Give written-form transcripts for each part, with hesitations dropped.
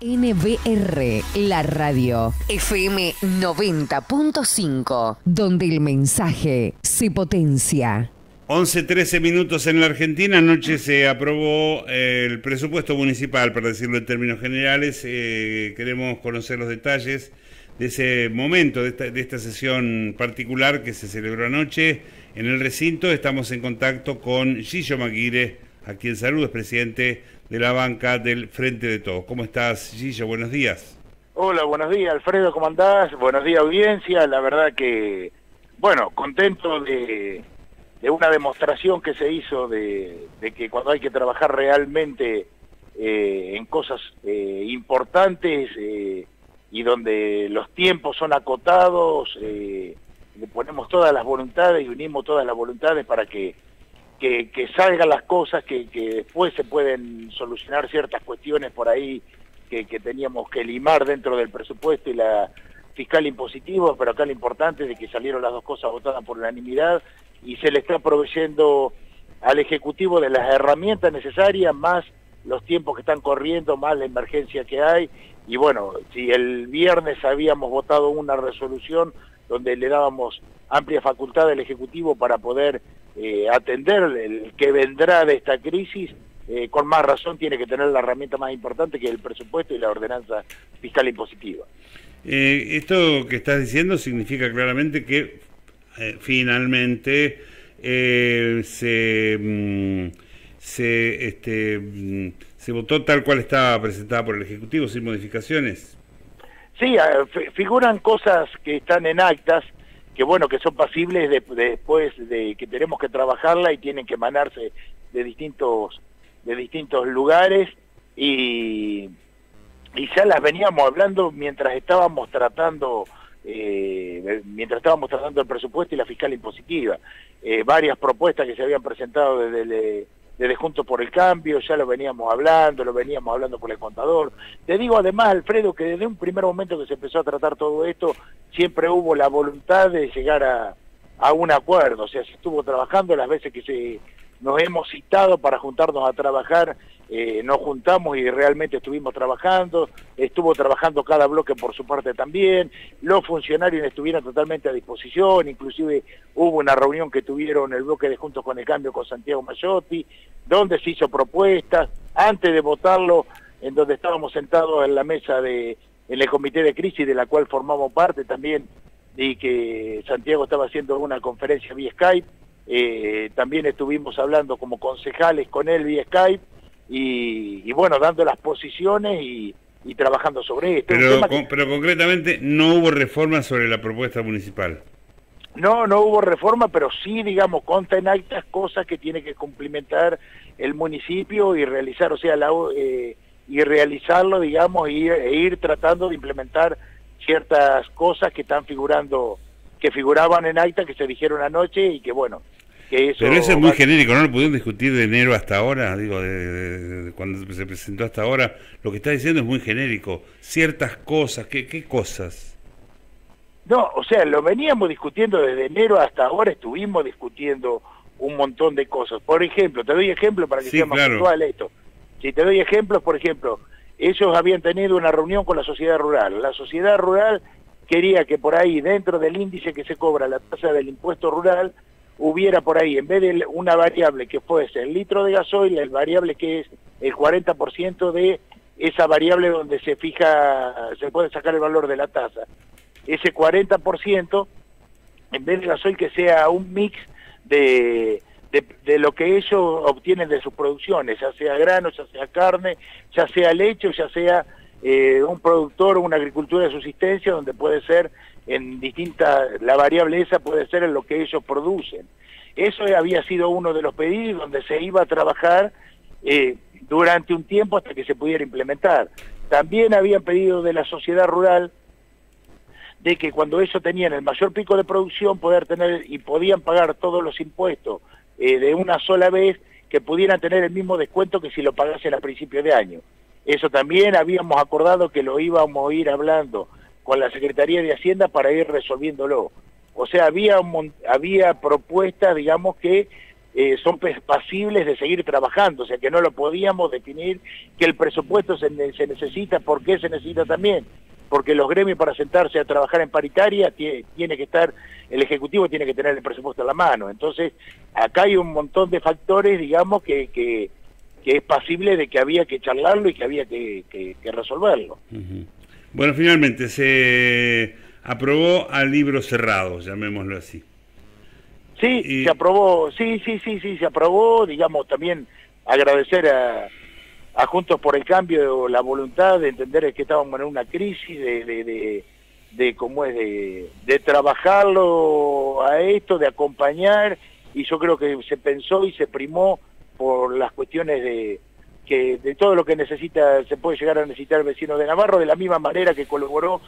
NBR, la radio, FM 90.5, donde el mensaje se potencia. 11:13 minutos en la Argentina. Anoche se aprobó el presupuesto municipal, para decirlo en términos generales. Queremos conocer los detalles de ese momento, de esta sesión particular que se celebró anoche en el recinto. Estamos en contacto con Gillo Maguire, a quien saludo, es presidente de la banca del Frente de Todos. ¿Cómo estás, Gillo? Buenos días. Hola, buenos días, Alfredo, ¿cómo andás? Buenos días, audiencia. La verdad que, bueno, contento de una demostración que se hizo de que cuando hay que trabajar realmente en cosas importantes y donde los tiempos son acotados, le ponemos todas las voluntades y unimos todas las voluntades para que salgan las cosas, que después se pueden solucionar ciertas cuestiones por ahí que teníamos que limar dentro del presupuesto y la fiscal impositiva, pero acá lo importante es de que salieron las dos cosas votadas por unanimidad y se le está proveyendo al Ejecutivo de las herramientas necesarias, más los tiempos que están corriendo, más la emergencia que hay. Y bueno, si el viernes habíamos votado una resolución donde le dábamos amplia facultad al Ejecutivo para poder atender el que vendrá de esta crisis, con más razón tiene que tener la herramienta más importante, que es el presupuesto y la ordenanza fiscal impositiva. Esto que estás diciendo significa claramente que finalmente se votó tal cual estaba presentada por el Ejecutivo, sin modificaciones. Sí, figuran cosas que están en actas, que bueno, que son pasibles después de que tenemos que trabajarla y tienen que emanarse de distintos lugares y ya las veníamos hablando mientras estábamos tratando el presupuesto y la fiscal impositiva. Varias propuestas que se habían presentado desde Juntos por el Cambio, ya lo veníamos hablando con el contador. Te digo además, Alfredo, que desde un primer momento que se empezó a tratar todo esto, siempre hubo la voluntad de llegar a un acuerdo. O sea, se estuvo trabajando las veces que nos hemos citado para juntarnos a trabajar, nos juntamos y realmente estuvimos trabajando, estuvo trabajando cada bloque por su parte también, los funcionarios estuvieron totalmente a disposición, inclusive hubo una reunión que tuvieron el bloque de Juntos con el Cambio con Santiago Mayotti, donde se hizo propuestas, antes de votarlo, en donde estábamos sentados en la mesa en el comité de crisis de la cual formamos parte también, y que Santiago estaba haciendo una conferencia vía Skype, también estuvimos hablando como concejales con él vía Skype, y bueno, dando las posiciones y trabajando sobre esto. Pero concretamente no hubo reforma sobre la propuesta municipal. No hubo reforma, pero sí, digamos, consta en actas cosas que tiene que cumplimentar el municipio y realizar, o sea, y realizarlo, digamos, e ir tratando de implementar ciertas cosas que figuraban en acta, que se dijeron anoche y que bueno, que eso... Pero eso es muy genérico, ¿no? Lo pudieron discutir de enero hasta ahora, digo, de cuando se presentó hasta ahora. Lo que está diciendo es muy genérico. Ciertas cosas, ¿qué cosas? No, o sea, lo veníamos discutiendo desde enero hasta ahora, estuvimos discutiendo un montón de cosas. Por ejemplo, te doy ejemplo para que sea más puntual esto. Si te doy ejemplos, por ejemplo, ellos habían tenido una reunión con la sociedad rural. La sociedad rural quería que por ahí, dentro del índice que se cobra la tasa del impuesto rural, hubiera por ahí, en vez de una variable que fuese el litro de gasoil, el variable que es el 40% de esa variable donde se puede sacar el valor de la tasa. Ese 40%, en vez de gasoil, que sea un mix de lo que ellos obtienen de sus producciones, ya sea grano, ya sea carne, ya sea leche, ya sea un productor o una agricultura de subsistencia, donde puede ser la variable esa puede ser en lo que ellos producen. Eso había sido uno de los pedidos donde se iba a trabajar durante un tiempo hasta que se pudiera implementar. También habían pedido de la sociedad rural de que cuando ellos tenían el mayor pico de producción poder tener y podían pagar todos los impuestos de una sola vez, que pudieran tener el mismo descuento que si lo pagasen a principio de año. Eso también habíamos acordado que lo íbamos a ir hablando con la Secretaría de Hacienda para ir resolviéndolo. O sea, había propuestas, digamos, que son pasibles de seguir trabajando, o sea que no lo podíamos definir, que el presupuesto se necesita. ¿Por qué se necesita también? Porque los gremios, para sentarse a trabajar en paritaria, tiene que estar, el Ejecutivo tiene que tener el presupuesto a la mano. Entonces, acá hay un montón de factores, digamos, que es pasible de que había que charlarlo y que había que resolverlo. Bueno, finalmente se aprobó a libro cerrado, llamémoslo así. Sí, se aprobó, sí, se aprobó, digamos, también agradecer a Juntos por el Cambio la voluntad de entender que estábamos en una crisis, de trabajarlo a esto, de acompañar, y yo creo que se pensó y se primó por las cuestiones de todo lo que se puede llegar a necesitar el vecino de Navarro, de la misma manera que colaboró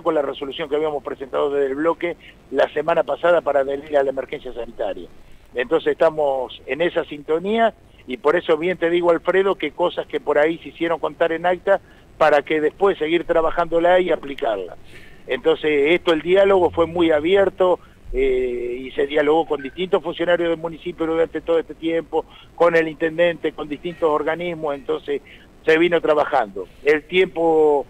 con la resolución que habíamos presentado desde el bloque la semana pasada para adherir a la emergencia sanitaria. Entonces estamos en esa sintonía, y por eso bien te digo, Alfredo, que cosas que por ahí se hicieron contar en acta para que después seguir trabajándola y aplicarla. Entonces el diálogo fue muy abierto, y se dialogó con distintos funcionarios del municipio durante todo este tiempo, con el intendente, con distintos organismos. Entonces se vino trabajando. El tiempo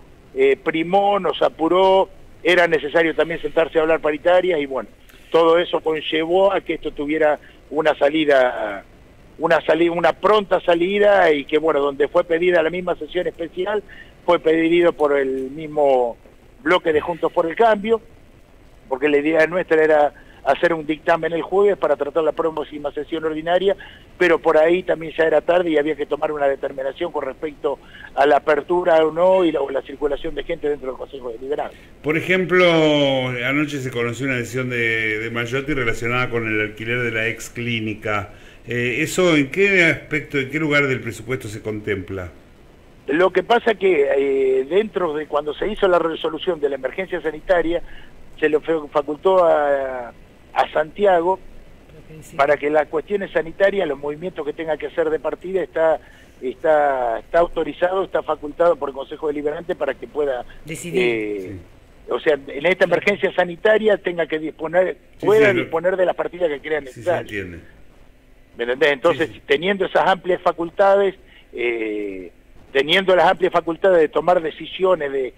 primó, nos apuró, era necesario también sentarse a hablar paritarias, y bueno, todo eso conllevó a que esto tuviera una pronta salida, y que bueno, donde fue pedida la misma sesión especial, fue pedido por el mismo bloque de Juntos por el Cambio, porque la idea nuestra era hacer un dictamen el jueves para tratar la próxima sesión ordinaria, pero por ahí también ya era tarde y había que tomar una determinación con respecto a la apertura o no, y la circulación de gente dentro del Consejo Deliberante. Por ejemplo, anoche se conoció una decisión de Mayotte relacionada con el alquiler de la ex clínica. ¿Eso en qué aspecto, en qué lugar del presupuesto se contempla? Lo que pasa que dentro de cuando se hizo la resolución de la emergencia sanitaria, se le facultó a Santiago para que las cuestiones sanitarias, los movimientos que tenga que hacer de partida, está autorizado, está facultado por el Consejo Deliberante para que pueda decidir. O sea, en esta emergencia sanitaria tenga que disponer de las partidas que crea necesarias. Sí, se entiende. ¿Me entendés? Entonces, teniendo esas amplias facultades, de tomar decisiones de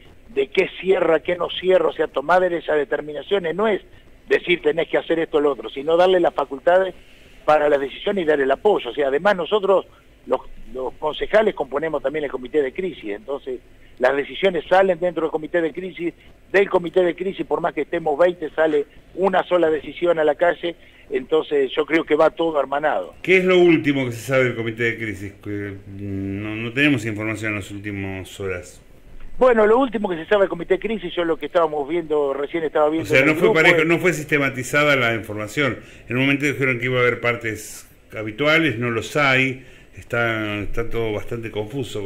qué cierra, qué no cierra, o sea, tomar esas determinaciones, no es decir tenés que hacer esto o lo otro, sino darle las facultades para las decisiones y darle el apoyo. O sea, además nosotros, los concejales, componemos también el comité de crisis, entonces las decisiones salen dentro del comité de crisis, por más que estemos 20, sale una sola decisión a la calle. Entonces yo creo que va todo hermanado. ¿Qué es lo último que se sabe del comité de crisis? Que no tenemos información en las últimas horas. Bueno, lo último que se sabe del comité de crisis, yo lo que estábamos viendo, recién estaba viendo... O sea, no fue parejo, no fue sistematizada la información. En un momento dijeron que iba a haber partes habituales, no los hay, está todo bastante confuso.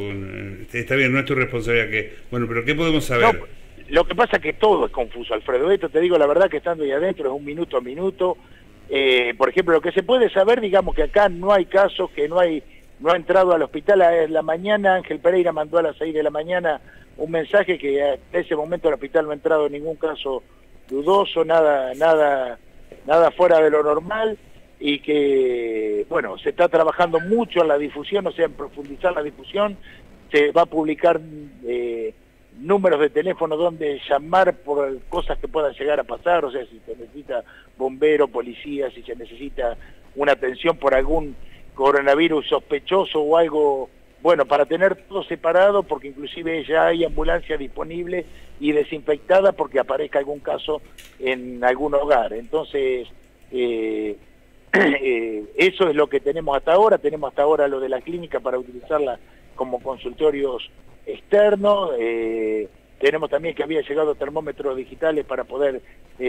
Está bien, no es tu responsabilidad bueno, pero ¿qué podemos saber? No, lo que pasa es que todo es confuso, Alfredo. Esto te digo la verdad, que estando ahí adentro es un minuto a minuto. Por ejemplo, lo que se puede saber, digamos que acá no hay casos, que no ha entrado al hospital a la mañana. Ángel Pereira mandó a las 6 de la mañana un mensaje que a ese momento al hospital no ha entrado ningún caso dudoso, nada fuera de lo normal, y que, bueno, se está trabajando mucho en la difusión, o sea, en profundizar la difusión. Se va a publicar números de teléfono donde llamar por cosas que puedan llegar a pasar, o sea, si se necesita bombero, policía, si se necesita una atención por algún coronavirus sospechoso o algo, bueno, para tener todo separado, porque inclusive ya hay ambulancia disponible y desinfectada porque aparezca algún caso en algún hogar. Entonces, eso es lo que tenemos hasta ahora. Tenemos hasta ahora lo de la clínica para utilizarla como consultorios externos. Tenemos también que había llegado termómetros digitales para poder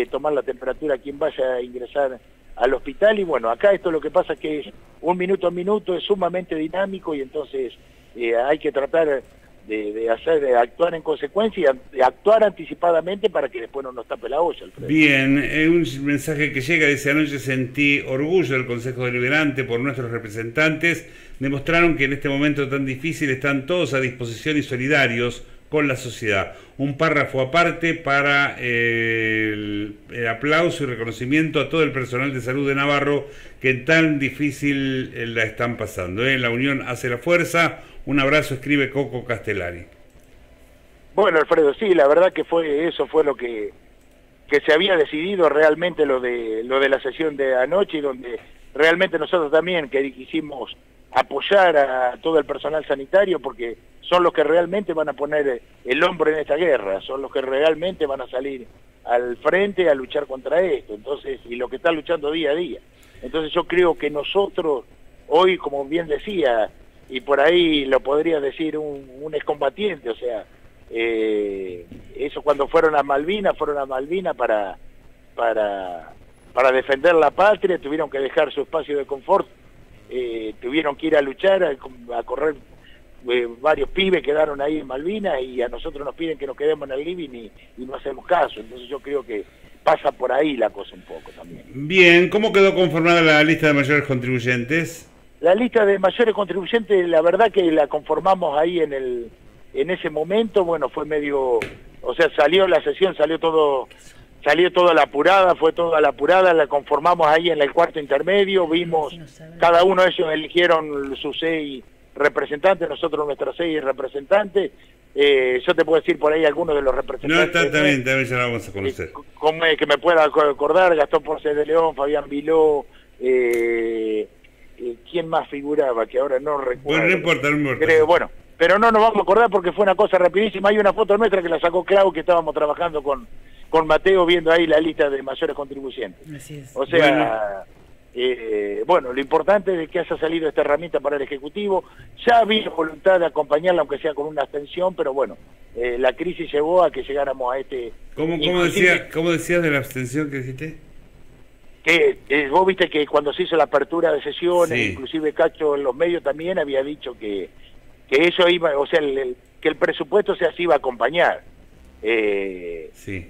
tomar la temperatura a quien vaya a ingresar al hospital. Y bueno, acá esto lo que pasa es que es un minuto a minuto, es sumamente dinámico, y entonces hay que tratar de actuar en consecuencia y de actuar anticipadamente para que después no nos tape la olla, Alfredo. Bien, un mensaje que llega, dice: anoche sentí orgullo del Consejo Deliberante por nuestros representantes, demostraron que en este momento tan difícil están todos a disposición y solidarios con la sociedad. Un párrafo aparte para el aplauso y reconocimiento a todo el personal de salud de Navarro que tan difícil la están pasando. La unión hace la fuerza. Un abrazo, escribe Coco Castellari. Bueno, Alfredo, sí, la verdad que eso fue lo que se había decidido realmente, lo de la sesión de anoche, y donde realmente nosotros también quisimos apoyar a todo el personal sanitario, porque son los que realmente van a poner el hombro en esta guerra, son los que realmente van a salir al frente a luchar contra esto, entonces, y lo que están luchando día a día. Entonces yo creo que nosotros hoy, como bien decía, y por ahí lo podría decir un excombatiente, o sea, eso cuando fueron a Malvinas para defender la patria, tuvieron que dejar su espacio de confort, tuvieron que ir a luchar, a correr, varios pibes quedaron ahí en Malvinas, y a nosotros nos piden que nos quedemos en el living y no hacemos caso. Entonces yo creo que pasa por ahí la cosa un poco también. Bien, ¿cómo quedó conformada la lista de mayores contribuyentes? La lista de mayores contribuyentes, la verdad que la conformamos ahí en ese momento. Bueno, fue medio, o sea, salió la sesión, salió toda la apurada, fue toda la apurada, la conformamos ahí en el cuarto intermedio, vimos, cada uno de ellos eligieron sus 6 representantes, nosotros nuestros 6 representantes. Yo te puedo decir por ahí algunos de los representantes. No, también ya la vamos a conocer. Que me pueda acordar: Gastón Ponce de León, Fabián Viló, ¿quién más figuraba? Que ahora no recuerdo. Bueno, no importa. Creo, bueno, pero no nos vamos a acordar porque fue una cosa rapidísima. Hay una foto nuestra que la sacó Clau, que estábamos trabajando con Mateo, viendo ahí la lista de mayores contribuyentes. Así es. O sea, bueno, lo importante es que haya salido esta herramienta para el Ejecutivo. Ya había voluntad de acompañarla, aunque sea con una abstención, pero bueno, la crisis llevó a que llegáramos a este... ¿Cómo decías de la abstención que dijiste? Que vos viste que cuando se hizo la apertura de sesiones, sí, inclusive Cacho en los medios también había dicho que eso iba, o sea, que el presupuesto se iba a acompañar. Sí.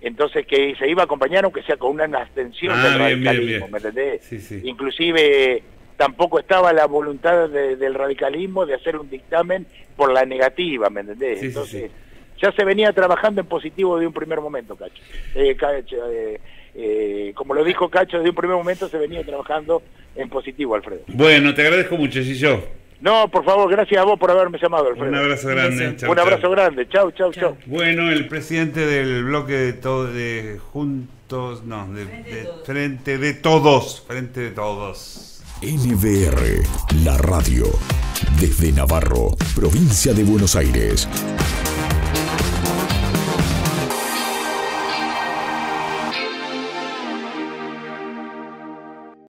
Entonces que se iba a acompañar aunque sea con una abstención del radicalismo, bien. ¿Me entendés? Sí, sí. Inclusive tampoco estaba la voluntad del radicalismo de hacer un dictamen por la negativa, ¿me entendés? Sí, entonces sí. Ya se venía trabajando en positivo de un primer momento, Cacho. Como lo dijo Cacho, de un primer momento se venía trabajando en positivo, Alfredo. Bueno, te agradezco mucho, Gillo. No, por favor, gracias a vos por haberme llamado, Alfredo. Un abrazo grande. Un abrazo grande. Chau. Bueno, el presidente del bloque Frente de Todos. NBR, la radio. Desde Navarro, provincia de Buenos Aires.